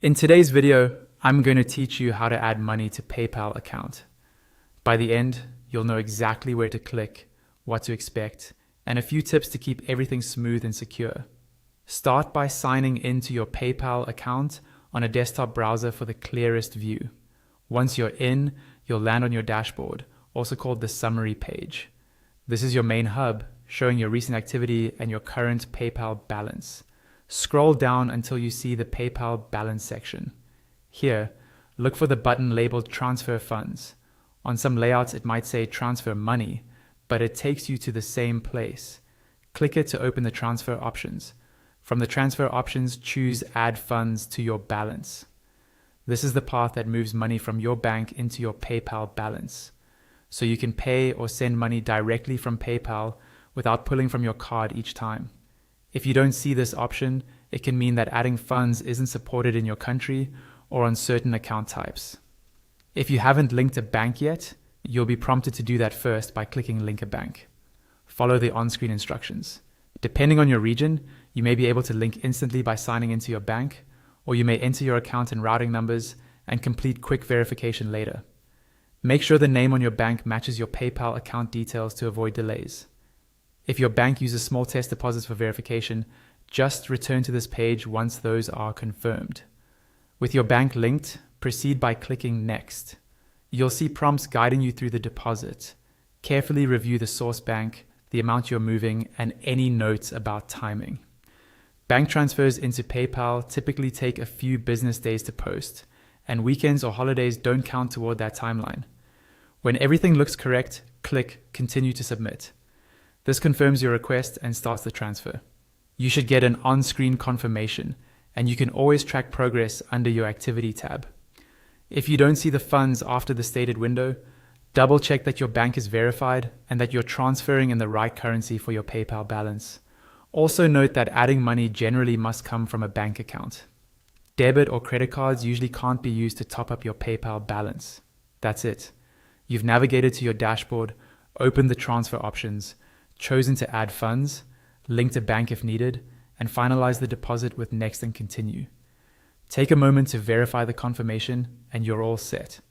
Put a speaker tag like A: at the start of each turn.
A: In today's video, I'm going to teach you how to add money to PayPal account. By the end, you'll know exactly where to click, what to expect, and a few tips to keep everything smooth and secure. Start by signing into your PayPal account on a desktop browser for the clearest view. Once you're in, you'll land on your dashboard, also called the summary page. This is your main hub, showing your recent activity and your current PayPal balance. Scroll down until you see the PayPal balance section. Here, look for the button labeled Transfer Funds. On some layouts, it might say Transfer Money, but it takes you to the same place. Click it to open the transfer options. From the transfer options, choose Add Funds to your balance. This is the path that moves money from your bank into your PayPal balance. So you can pay or send money directly from PayPal without pulling from your card each time. If you don't see this option, it can mean that adding funds isn't supported in your country or on certain account types. If you haven't linked a bank yet, you'll be prompted to do that first by clicking Link a Bank. Follow the on-screen instructions. Depending on your region, you may be able to link instantly by signing into your bank, or you may enter your account and routing numbers and complete quick verification later. Make sure the name on your bank matches your PayPal account details to avoid delays. If your bank uses small test deposits for verification, just return to this page once those are confirmed. With your bank linked, proceed by clicking Next. You'll see prompts guiding you through the deposit. Carefully review the source bank, the amount you're moving, and any notes about timing. Bank transfers into PayPal typically take a few business days to post, and weekends or holidays don't count toward that timeline. When everything looks correct, click Continue to Submit. This confirms your request and starts the transfer. You should get an on-screen confirmation, and you can always track progress under your Activity tab. If you don't see the funds after the stated window, double check that your bank is verified and that you're transferring in the right currency for your PayPal balance. Also note that adding money generally must come from a bank account. Debit or credit cards usually can't be used to top up your PayPal balance. That's it. You've navigated to your dashboard, opened the transfer options, chosen to add funds, linked a bank if needed, and finalize the deposit with Next and Continue. Take a moment to verify the confirmation, and you're all set.